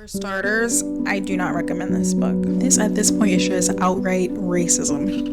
For starters, I do not recommend this book. This at this point is just outright racism.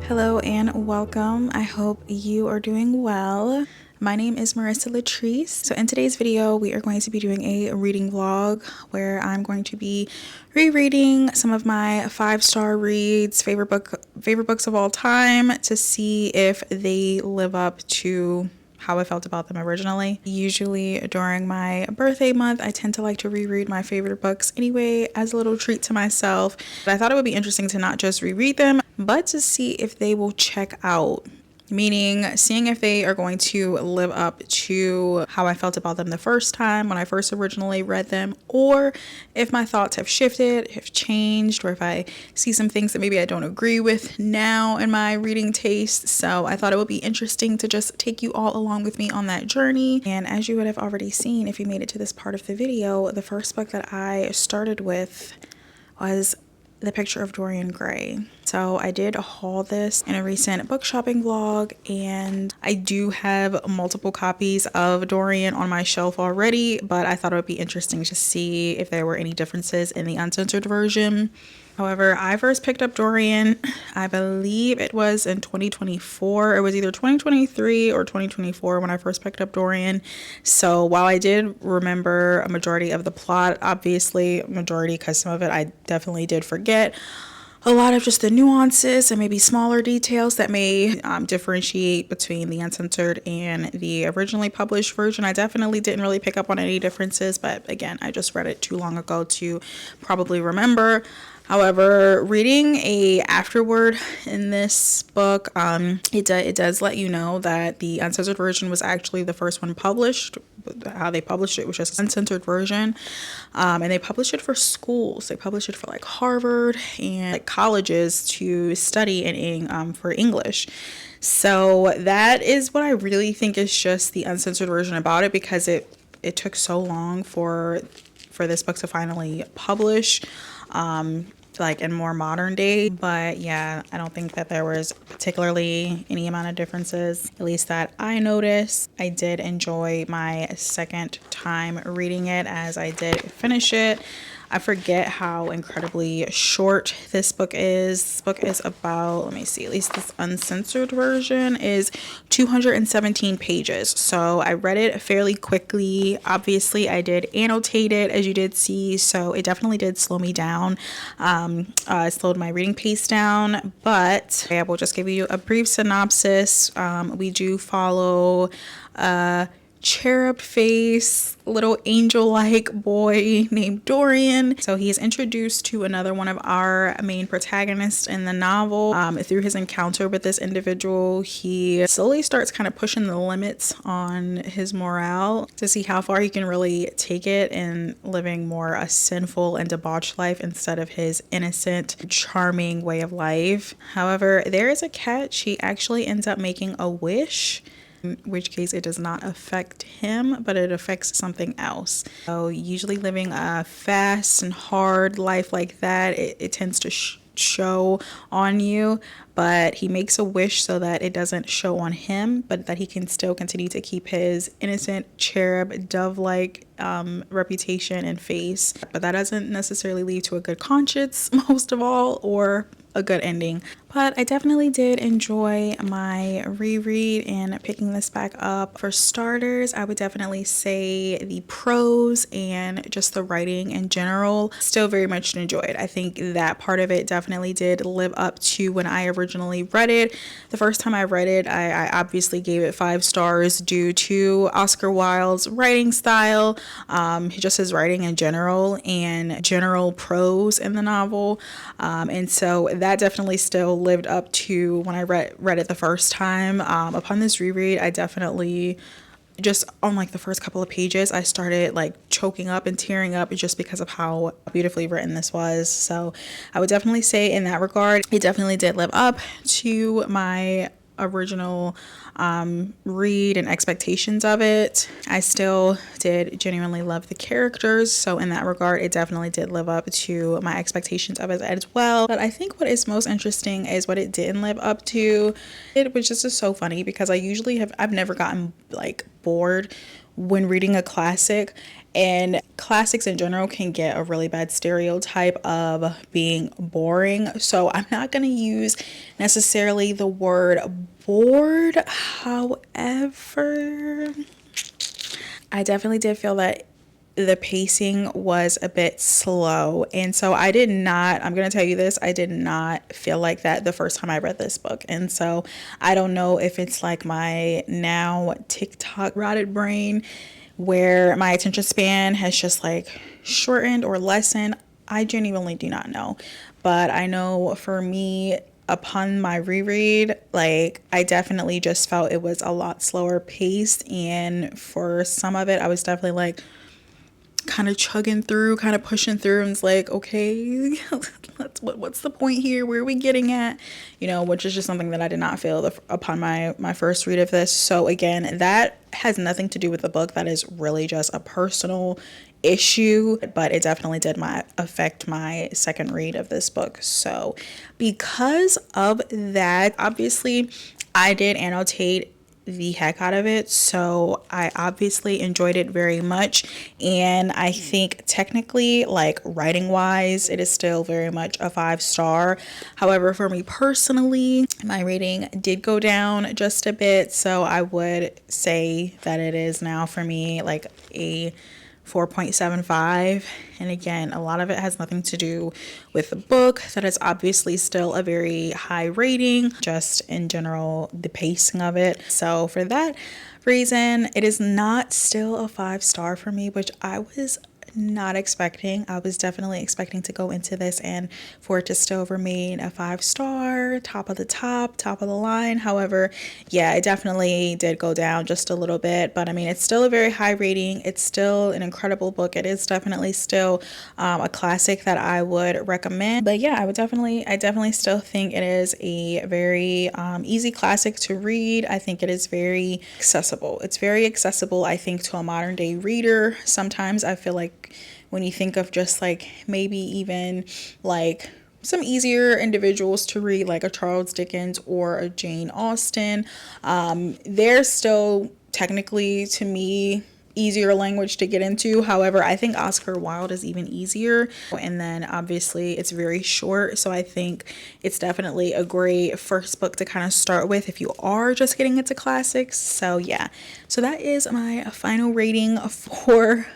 Hello and welcome. I hope you are doing well. My name is Marissa Latrice. So in today's video, we are going to be doing a reading vlog where I'm going to be rereading some of my 5-star reads, favorite books of all time, to see if they live up to how I felt about them originally. Usually during my birthday month, I tend to like to reread my favorite books anyway as a little treat to myself. But I thought it would be interesting to not just reread them, but to see if they will check out meaning seeing if they are going to live up to how I felt about them the first time when I first originally read them, or if my thoughts have shifted, have changed, or if I see some things that maybe I don't agree with now in my reading taste. So I thought it would be interesting to just take you all along with me on that journey. And as you would have already seen, if you made it to this part of the video, the first book that I started with was The Picture of Dorian Gray. So I did haul this in a recent book shopping vlog, and I do have multiple copies of Dorian on my shelf already, but I thought it would be interesting to see if there were any differences in the uncensored version. However, I first picked up Dorian, I believe it was in 2024. It was either 2023 or 2024 when I first picked up Dorian. So while I did remember a majority of the plot, obviously majority because some of it I definitely did forget, a lot of just the nuances and maybe smaller details that may differentiate between the uncensored and the originally published version. I definitely didn't really pick up on any differences, but again, I just read it too long ago to probably remember. However, reading a afterword in this book, it does let you know that the uncensored version was actually the first one published. How they published it was just an uncensored version, and they published it for schools. They published it for like Harvard and like colleges to study in for English. So that is what I really think is just the uncensored version about it, because it took so long for this book to finally publish, like in more modern day. But yeah, I don't think that there was particularly any amount of differences, at least that I noticed. I did enjoy my second time reading it, as I did finish it. I forget how incredibly short this book is. This book is about, let me see, at least this uncensored version is 217 pages. So I read it fairly quickly. Obviously, I did annotate it, as you did see, so it definitely did slow me down. It slowed my reading pace down, but I will just give you a brief synopsis. We do follow cherub face, little angel-like boy named Dorian. So he is introduced to another one of our main protagonists in the novel. Through his encounter with this individual, he slowly starts kind of pushing the limits on his morale to see how far he can really take it in living more a sinful and debauched life instead of his innocent, charming way of life. However, there is a catch. He actually ends up making a wish, in which case it does not affect him, but it affects something else. So usually living a fast and hard life like that, it tends to show on you, but he makes a wish so that it doesn't show on him, but that he can still continue to keep his innocent cherub dove-like reputation and face. But that doesn't necessarily lead to a good conscience, most of all, or a good ending. But I definitely did enjoy my reread and picking this back up. For starters, I would definitely say the prose and just the writing in general still very much enjoyed. I think that part of it definitely did live up to when I originally read it. The first time I read it, I obviously gave it 5 stars due to Oscar Wilde's writing style, just his writing in general and general prose in the novel. And so that definitely still lived up to when I read it the first time. Upon this reread, I definitely just on like the first couple of pages, I started like choking up and tearing up just because of how beautifully written this was. So I would definitely say in that regard, it definitely did live up to my original read and expectations of it. I still did genuinely love the characters, so in that regard it definitely did live up to my expectations of it as well. But I think what is most interesting is what it didn't live up to. It was just so funny because I've never gotten like bored when reading a classic, and classics in general can get a really bad stereotype of being boring. So I'm not going to use necessarily the word bored. However, I definitely did feel that the pacing was a bit slow. And so I'm going to tell you this, I did not feel like that the first time I read this book. And so I don't know if it's like my now TikTok rotted brain where my attention span has just like shortened or lessened. I genuinely do not know. But I know for me, upon my reread, like I definitely just felt it was a lot slower paced, and for some of it I was definitely like kind of chugging through, kind of pushing through, and it's like, okay, what's the point here? Where are we getting at? You know, which is just something that I did not feel upon my first read of this. So again, that has nothing to do with the book. That is really just a personal issue, but it definitely did affect my second read of this book. So because of that, obviously I did annotate the heck out of it, so I obviously enjoyed it very much, and I think technically, like writing wise, it is still very much a 5-star. However, for me personally, my rating did go down just a bit, so I would say that it is now for me like a 4.75. And again, a lot of it has nothing to do with the book. That is obviously still a very high rating, just in general, the pacing of it. So for that reason, it is not still a 5-star for me, which I was not expecting. I was definitely expecting to go into this and for it to still remain a 5-star, top of the line. However, yeah, it definitely did go down just a little bit, but I mean, it's still a very high rating. It's still an incredible book. It is definitely still a classic that I would recommend. But yeah, I definitely still think it is a very easy classic to read. I think it is very accessible. It's very accessible, I think, to a modern day reader. Sometimes I feel like when you think of just like maybe even like some easier individuals to read, like a Charles Dickens or a Jane Austen, they're still technically, to me, easier language to get into. However, I think Oscar Wilde is even easier, and then obviously it's very short, so I think it's definitely a great first book to kind of start with if you are just getting into classics. So yeah, so that is my final rating for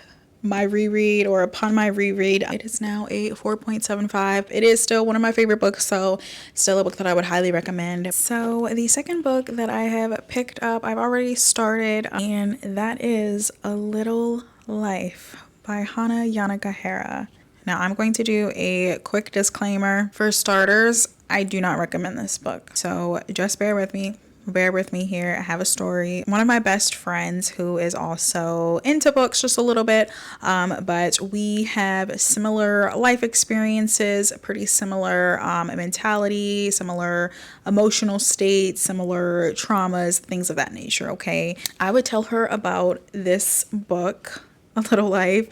my reread, or upon my reread. It is now a 4.75. It is still one of my favorite books, so still a book that I would highly recommend. So the second book that I have picked up, I've already started, and that is A Little Life by Hannah Yanagihara. Now I'm going to do a quick disclaimer. For starters, I do not recommend this book, so just bear with me. Here. I have a story. One of my best friends who is also into books just a little bit, but we have similar life experiences, pretty similar mentality, similar emotional states, similar traumas, things of that nature, okay? I would tell her about this book, A Little Life,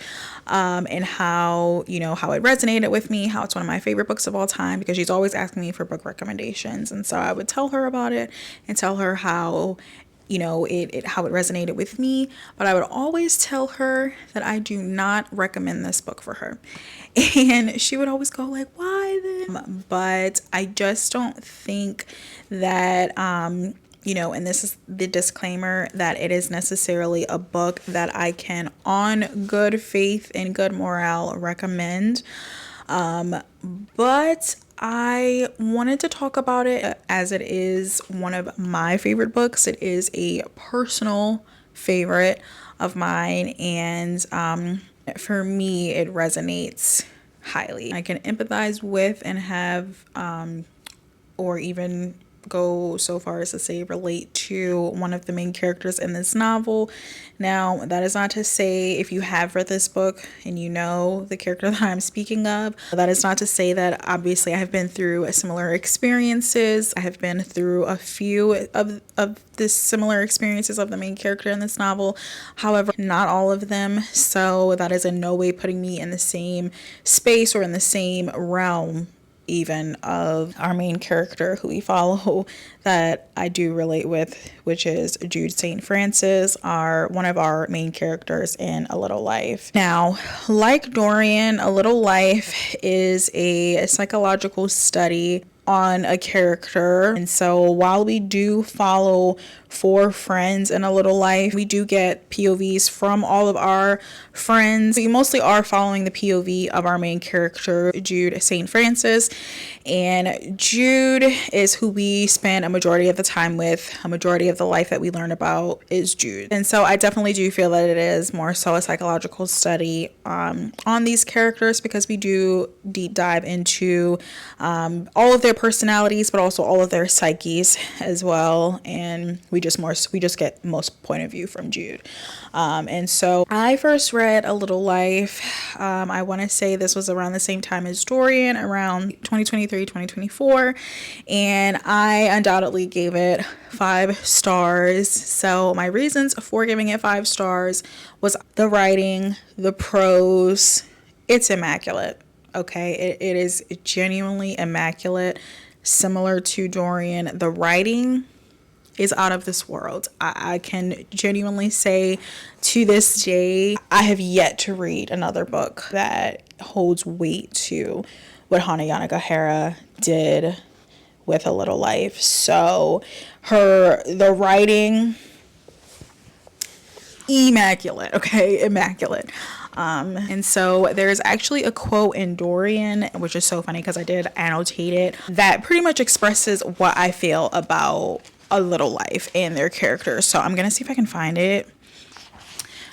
and how, you know, how it resonated with me, how it's one of my favorite books of all time, because she's always asking me for book recommendations. And so I would tell her about it and tell her how, you know, how it resonated with me. But I would always tell her that I do not recommend this book for her. And she would always go like, why then? But I just don't think that you know, and this is the disclaimer, that it is necessarily a book that I can, on good faith and good morale, recommend. But I wanted to talk about it as it is one of my favorite books. It is a personal favorite of mine, and for me, it resonates highly. I can empathize with and have, or even go so far as to say relate to one of the main characters in this novel. Now, that is not to say, if you have read this book and you know the character that I'm speaking of, that is not to say that obviously I have been through similar experiences. I have been through a few of the similar experiences of the main character in this novel. However, not all of them. So that is in no way putting me in the same space or in the same realm even of our main character who we follow that I do relate with, which is Jude St. Francis, one of our main characters in A Little Life. Now, like Dorian, A Little Life is a psychological study on a character, and so while we do follow 4 friends in A Little Life. We do get POVs from all of our friends. We mostly are following the POV of our main character, Jude St. Francis. And Jude is who we spend a majority of the time with. A majority of the life that we learn about is Jude. And so I definitely do feel that it is more so a psychological study on these characters, because we do deep dive into all of their personalities, but also all of their psyches as well. And we just get most point of view from Jude. And so I first read A Little Life. I want to say this was around the same time as Dorian, around 2023, 2024. And I undoubtedly gave it 5 stars. So my reasons for giving it 5 stars was the writing, the prose. It's immaculate. Okay, it is genuinely immaculate. Similar to Dorian, the writing is out of this world. I can genuinely say to this day, I have yet to read another book that holds weight to what Hana Yanagihara did with A Little Life. So the writing, immaculate. Okay, immaculate. And so there's actually a quote in Dorian, which is so funny because I did annotate it, that pretty much expresses what I feel about A Little Life and their characters. So I'm gonna see if I can find it.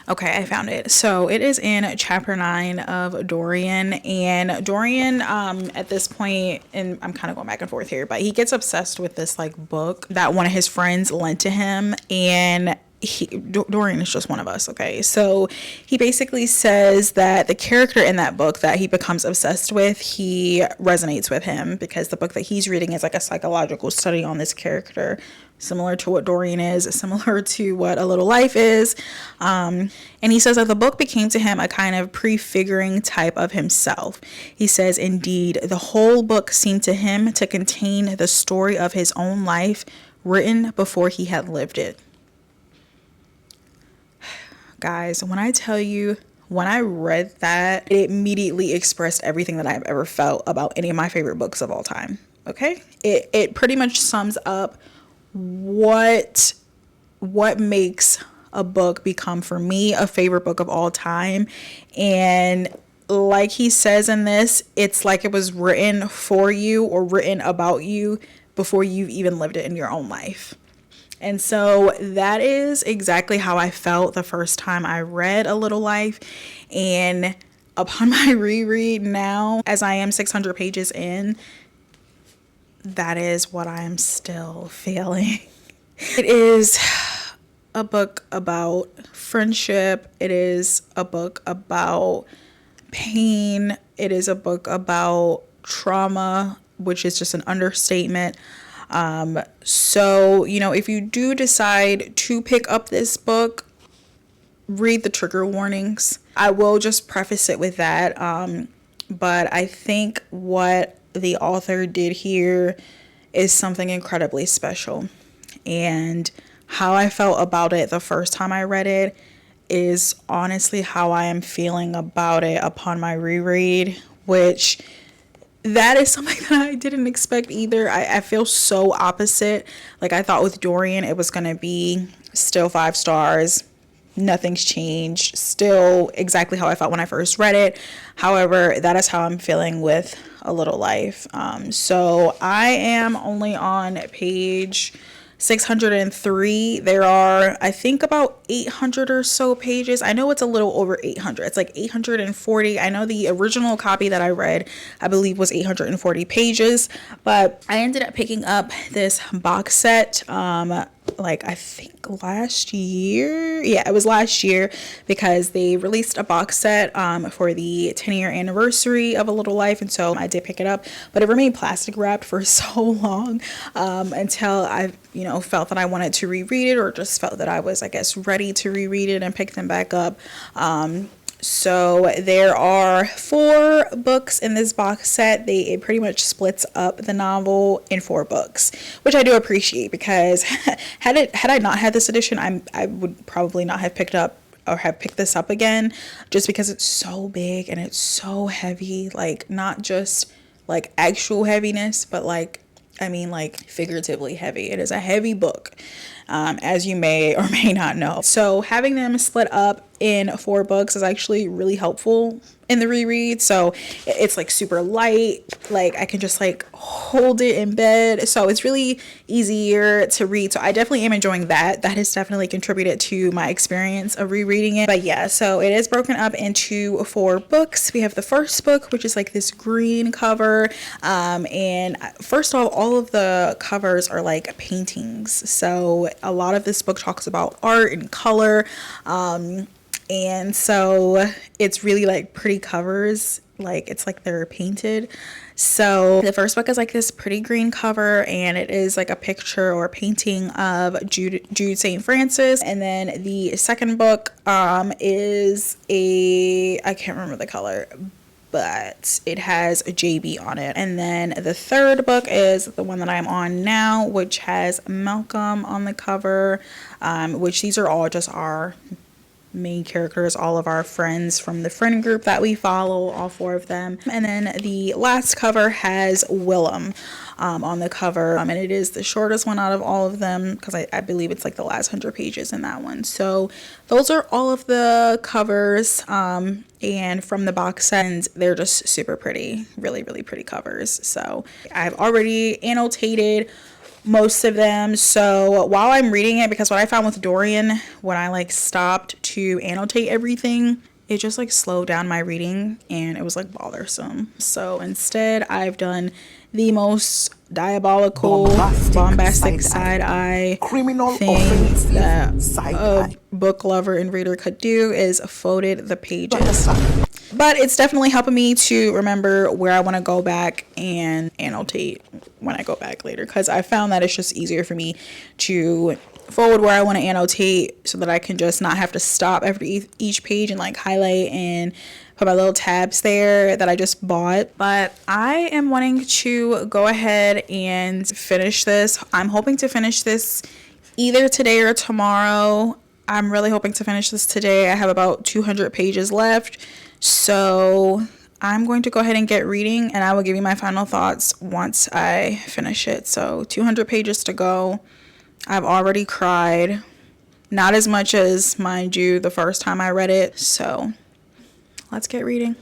Okay, I found it. So it is in chapter 9 of Dorian. And Dorian, at this point, and I'm kind of going back and forth here, but he gets obsessed with this like book that one of his friends lent to him. And Dorian is just one of us, okay? So he basically says that the character in that book that he becomes obsessed with, he resonates with him, because the book that he's reading is like a psychological study on this character, similar to what Dorian is, similar to what A Little Life is. And he says that the book became to him a kind of prefiguring type of himself. He says, indeed, the whole book seemed to him to contain the story of his own life, written before he had lived it. Guys, when I tell you, when I read that, it immediately expressed everything that I've ever felt about any of my favorite books of all time. Okay? It pretty much sums up what makes a book become, for me, a favorite book of all time. And like he says in this, it's like it was written for you or written about you before you've even lived it in your own life. And so that is exactly how I felt the first time I read A Little Life. And upon my reread now, as I am 600 pages in, that is what I am still feeling. It is a book about friendship. It is a book about pain. It is a book about trauma, which is just an understatement. So, if you do decide to pick up this book, read the trigger warnings. I will just preface it with that. But I think what the author did here is something incredibly special. And how I felt about it the first time I read it is honestly how I am feeling about it upon my reread, which that is something that I didn't expect either. I feel so opposite. Like, I thought with Dorian it was going to be still 5 stars. Nothing's changed. Still exactly how I felt when I first read it. However, that is how I'm feeling with A Little Life. So I am only on page 603. There are, I think, about 800 or so pages. I know it's a little over 800. It's like 840. I know the original copy that I read, I believe, was 840 pages. But I ended up picking up this box set, I think last year. Yeah, it was last year, because they released a box set for the 10-year anniversary of A Little Life, and so I did pick it up, but it remained plastic wrapped for so long until I felt that I wanted to reread it, or just felt that I was, I guess, ready to reread it and pick them back up. So there are 4 books in this box set. It pretty much splits up the novel in 4 books, which I do appreciate, because had I not had this edition, I would probably not have picked this up again, just because it's so big and it's so heavy. Like, not just like actual heaviness, but figuratively heavy. It is a heavy book. as you may or may not know. So having them split up in 4 books is actually really helpful in the reread. So it's like super light, like I can just like hold it in bed, so it's really easier to read. So I definitely am enjoying that. That has definitely contributed to my experience of rereading it. But yeah, so it is broken up into 4 books. We have the first book, which is like this green cover, and first of all of the covers are like paintings. So a lot of this book talks about art and color, and so it's really like pretty covers, like it's like they're painted. So the first book is like this pretty green cover, and it is like a picture or a painting of Jude St. Francis. And then the second book is I can't remember the color, but it has a JB on it. And then the third book is the one that I'm on now, which has Malcolm on the cover, which these are all just our main characters, all of our friends from the friend group that we follow, all 4 of them. And then the last cover has Willem on the cover, and it is the shortest one out of all of them, because I believe it's like the last 100 pages in that one. So those are all of the covers, and from the box set, they're just super pretty, really pretty covers. So I've already annotated most of them. So while I'm reading it, because what I found with Dorian, when I like stopped to annotate everything, it just like slowed down my reading and it was like bothersome. So instead I've done the most diabolical, bombastic side-eye criminal thing that a book lover and reader could do is folded the pages. But it's definitely helping me to remember where I want to go back and annotate when I go back later, because I found that it's just easier for me to forward where I want to annotate so that I can just not have to stop after each page and like highlight and put my little tabs there that I just bought. But I am wanting to go ahead and finish this. I'm hoping to finish this either today or tomorrow. I'm really hoping to finish this today. I have about 200 pages left. So I'm going to go ahead and get reading, and I will give you my final thoughts once I finish it. So 200 pages to go. I've already cried. Not as much as, mind you, the first time I read it. So let's get reading.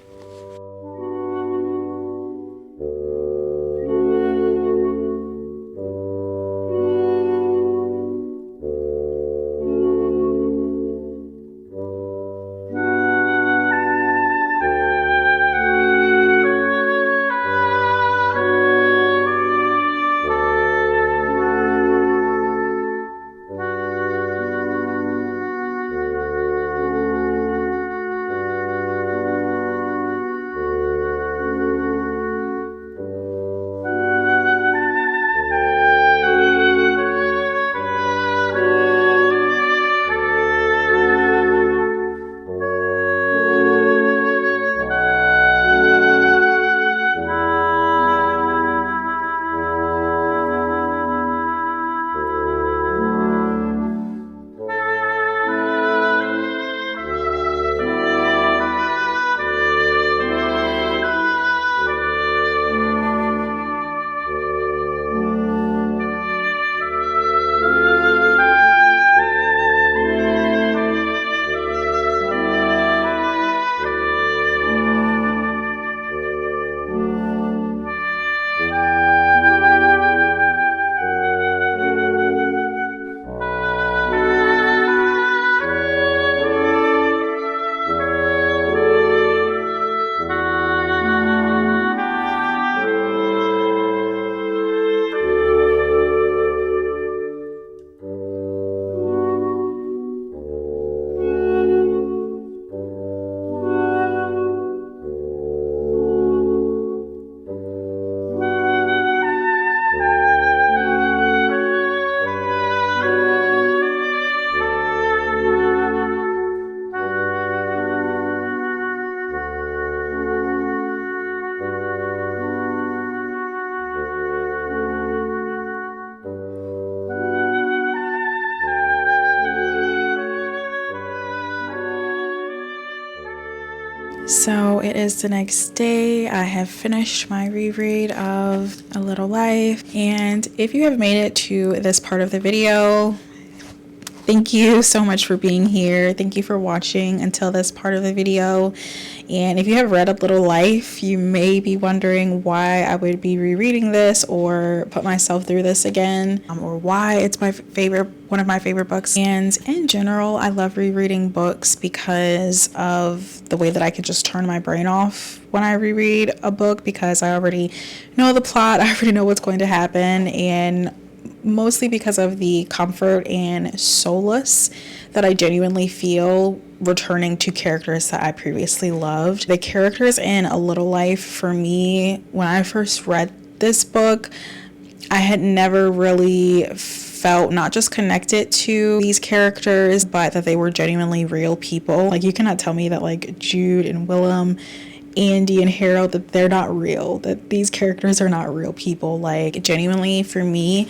So it is the next day. I have finished my reread of A Little Life, and if you have made it to this part of the video, Thank you so much for being here. Thank you for watching until this part of the video. And if you have read A Little Life, you may be wondering why I would be rereading this or put myself through this again, or why it's one of my favorite books. And in general, I love rereading books because of the way that I can just turn my brain off when I reread a book, because I already know the plot, I already know what's going to happen, and mostly because of the comfort and solace that I genuinely feel returning to characters that I previously loved. The characters in A Little Life, for me, when I first read this book, I had never really felt not just connected to these characters, but that they were genuinely real people. Like, you cannot tell me that like Jude and Willem, Andy and Harold, that they're not real, that these characters are not real people. Like, genuinely, for me,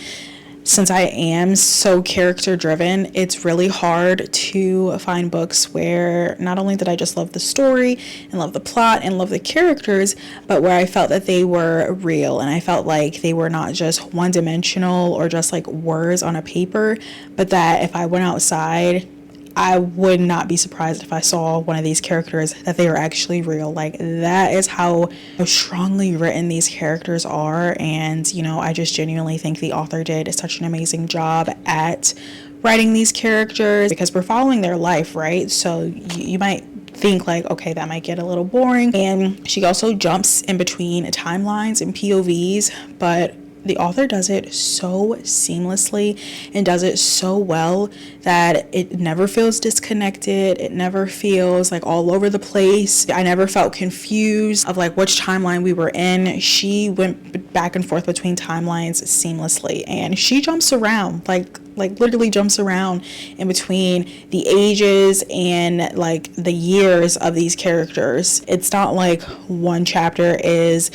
since I am so character driven, it's really hard to find books where not only did I just love the story and love the plot and love the characters, but where I felt that they were real, and I felt like they were not just one dimensional or just like words on a paper, but that if I went outside, I would not be surprised if I saw one of these characters, that they are actually real. Like, that is how strongly written these characters are. And, you know, I just genuinely think the author did such an amazing job at writing these characters, because we're following their life, right? So you might think like, okay, that might get a little boring. And she also jumps in between timelines and POVs, but the author does it so seamlessly and does it so well that it never feels disconnected. It never feels like all over the place. I never felt confused of like which timeline we were in. She went back and forth between timelines seamlessly, and she jumps around, like literally jumps around in between the ages and like the years of these characters. It's not like one chapter is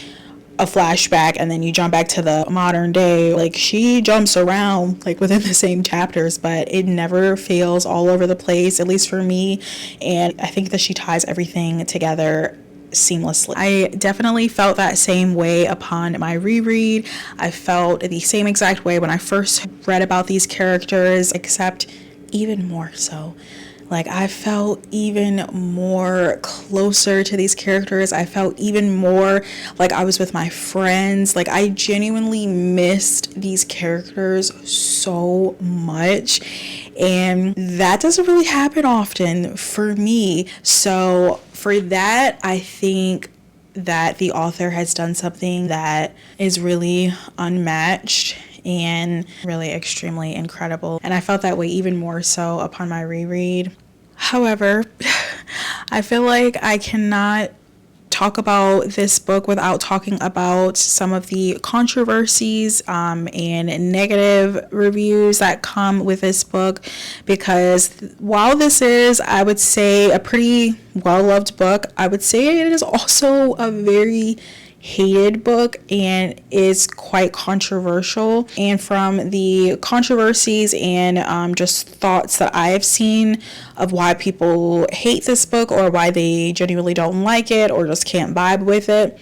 a flashback and then you jump back to the modern day. Like, she jumps around like within the same chapters, but it never feels all over the place, at least for me. And I think that she ties everything together seamlessly. I definitely felt that same way upon my reread. I felt the same exact way when I first read about these characters, except even more so. Like, I felt even more closer to these characters. I felt even more like I was with my friends. Like, I genuinely missed these characters so much. And that doesn't really happen often for me. So for that, I think that the author has done something that is really unmatched and really extremely incredible. And I felt that way even more so upon my reread. However, I feel like I cannot talk about this book without talking about some of the controversies and negative reviews that come with this book, because while this is, I would say, a pretty well-loved book, I would say it is also a very hated book and is quite controversial. And from the controversies and just thoughts that I have seen of why people hate this book or why they genuinely don't like it or just can't vibe with it,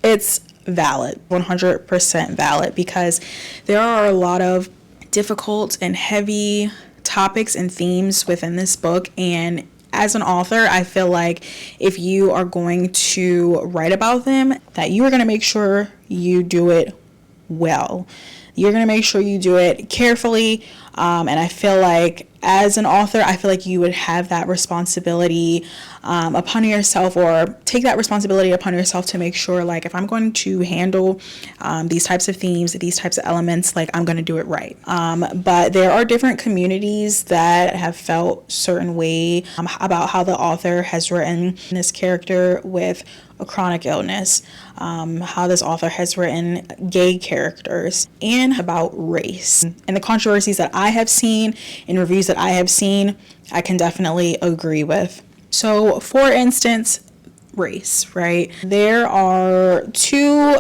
it's valid, 100% valid, because there are a lot of difficult and heavy topics and themes within this book. And as an author, I feel like if you are going to write about them, that you are going to make sure you do it well. You're going to make sure you do it carefully. And I feel like as an author, I feel like you would have that responsibility upon yourself, or take that responsibility upon yourself to make sure, like, if I'm going to handle these types of themes, these types of elements, like, I'm going to do it right. But there are different communities that have felt certain way about how the author has written this character with a chronic illness, how this author has written gay characters, and about race. And the controversies that I have seen in reviews that I have seen, I can definitely agree with. So, for instance, race, right? There are two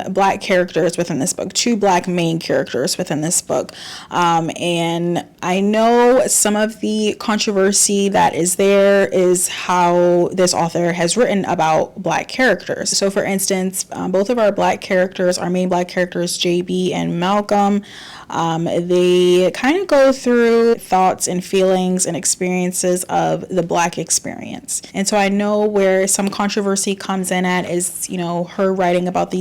black characters within this book, two black main characters within this book. And I know some of the controversy that is there is how this author has written about black characters. So for instance, both of our black characters, our main black characters, JB and Malcolm, they kind of go through thoughts and feelings and experiences of the black experience. And so I know where some controversy comes in at is, you know, her writing about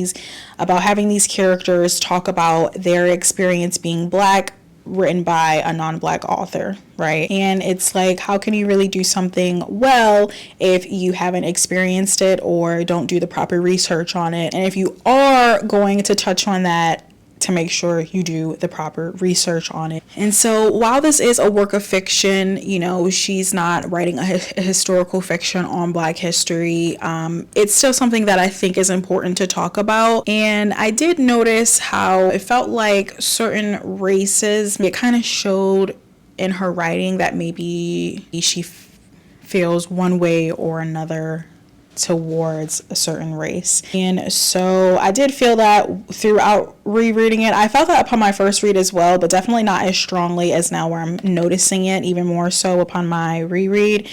having these characters talk about their experience being black, written by a non-black author, right? And it's like, how can you really do something well if you haven't experienced it or don't do the proper research on it? And if you are going to touch on that, to make sure you do the proper research on it. And so while this is a work of fiction, you know, she's not writing a historical fiction on black history. It's still something that I think is important to talk about. And I did notice how it felt like certain races, it kind of showed in her writing that maybe she feels one way or another towards a certain race. And so I did feel that throughout rereading it. I felt that upon my first read as well, but definitely not as strongly as now where I'm noticing it even more so upon my reread.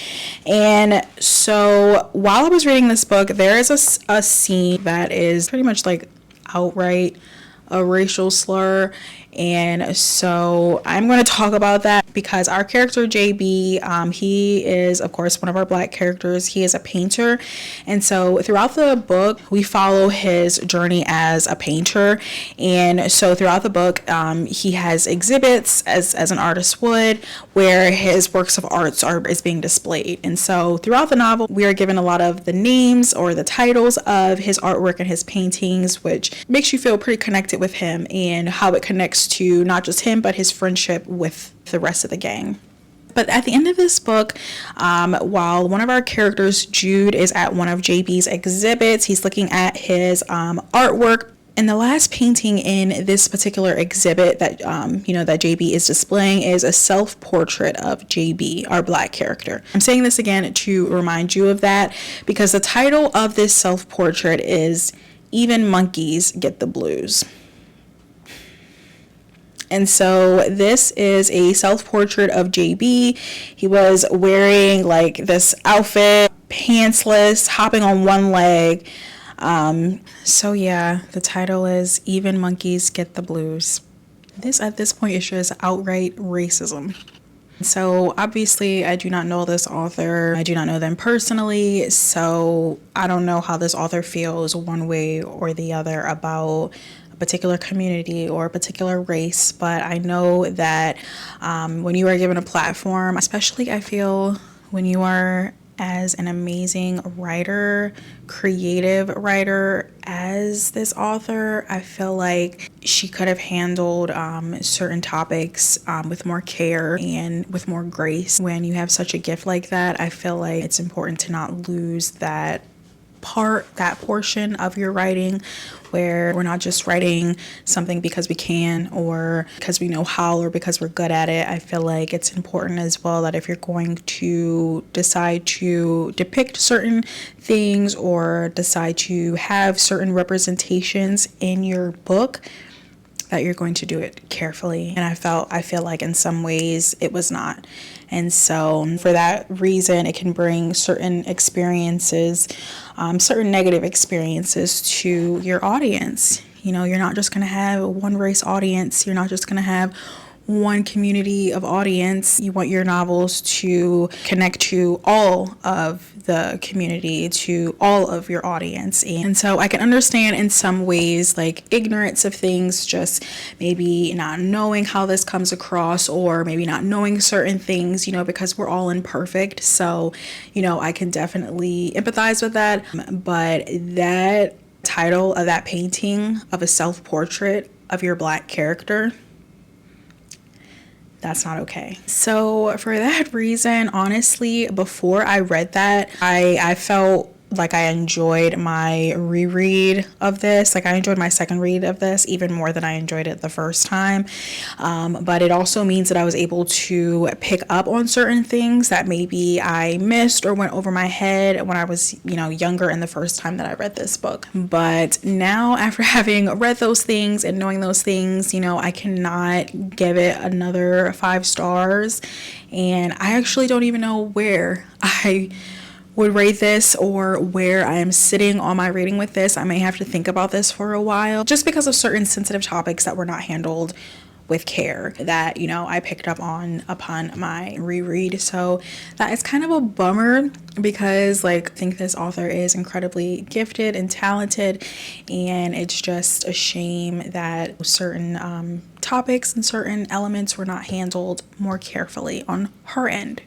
And so while I was reading this book, there is a scene that is pretty much like outright a racial slur. And so I'm going to talk about that because our character JB, he is of course one of our black characters. He is a painter, and so throughout the book we follow his journey as a painter. And so throughout the book he has exhibits as an artist would, where his works of arts is being displayed. And so throughout the novel we are given a lot of the names or the titles of his artwork and his paintings, which makes you feel pretty connected with him and how it connects to not just him but his friendship with the rest of the gang. But at the end of this book, while one of our characters, Jude, is at one of JB's exhibits, he's looking at his artwork. And the last painting in this particular exhibit that that JB is displaying is a self-portrait of JB, our black character. I'm saying this again to remind you of that because the title of this self-portrait is "Even Monkeys Get the Blues." And so this is a self-portrait of JB. He was wearing like this outfit, pantsless, hopping on one leg. So yeah, the title is "Even Monkeys Get the Blues." This at this point is just outright racism. So obviously I do not know this author. I do not know them personally. So I don't know how this author feels one way or the other about particular community or a particular race, but I know that when you are given a platform, especially I feel when you are as an amazing writer, creative writer as this author, I feel like she could have handled certain topics with more care and with more grace. When you have such a gift like that, I feel like it's important to not lose that portion of your writing where we're not just writing something because we can or because we know how or because we're good at it. I feel like it's important as well that if you're going to decide to depict certain things or decide to have certain representations in your book, that you're going to do it carefully. And I feel like in some ways it was not. And so for that reason, it can bring certain experiences, certain negative experiences to your audience. You know, you're not just going to have a one race audience. You're not just going to have one community of audience. You want your novels to connect to all of the community, to all of your audience. And so I can understand in some ways like ignorance of things, just maybe not knowing how this comes across or maybe not knowing certain things, because we're all imperfect. So, I can definitely empathize with that. But that title of that painting of a self-portrait of your black character, that's not okay. So for that reason, honestly, before I read that, I felt like I enjoyed my reread of this. Like I enjoyed my second read of this even more than I enjoyed it the first time. But it also means that I was able to pick up on certain things that maybe I missed or went over my head when I was, younger and the first time that I read this book. But now, after having read those things and knowing those things, I cannot give it another 5 stars. And I actually don't even know where I would rate this or where I am sitting on my rating with this. I may have to think about this for a while just because of certain sensitive topics that were not handled with care that I picked up on upon my reread. So that is kind of a bummer because I think this author is incredibly gifted and talented, and it's just a shame that certain topics and certain elements were not handled more carefully on her end.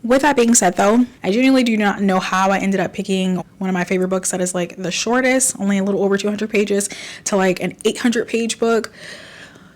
With that being said, though, I genuinely do not know how I ended up picking one of my favorite books that is the shortest, only a little over 200 pages, to an 800-page book.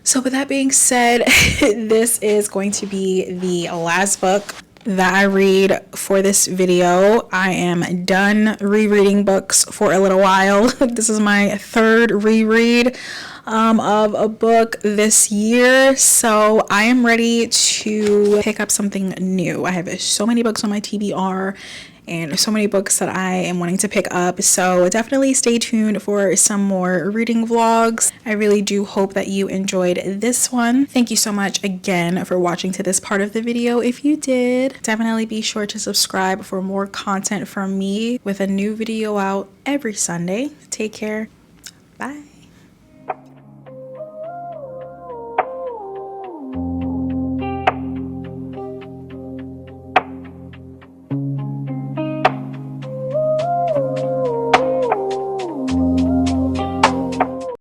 So with that being said, this is going to be the last book that I read for this video. I am done rereading books for a little while. This is my 3rd reread of a book this year, so I am ready to pick up something new. I have so many books on my TBR and so many books that I am wanting to pick up, so definitely stay tuned for some more reading vlogs. I really do hope that you enjoyed this one. Thank you so much again for watching to this part of the video. If you did, definitely be sure to subscribe for more content from me with a new video out every Sunday. Take care. Bye.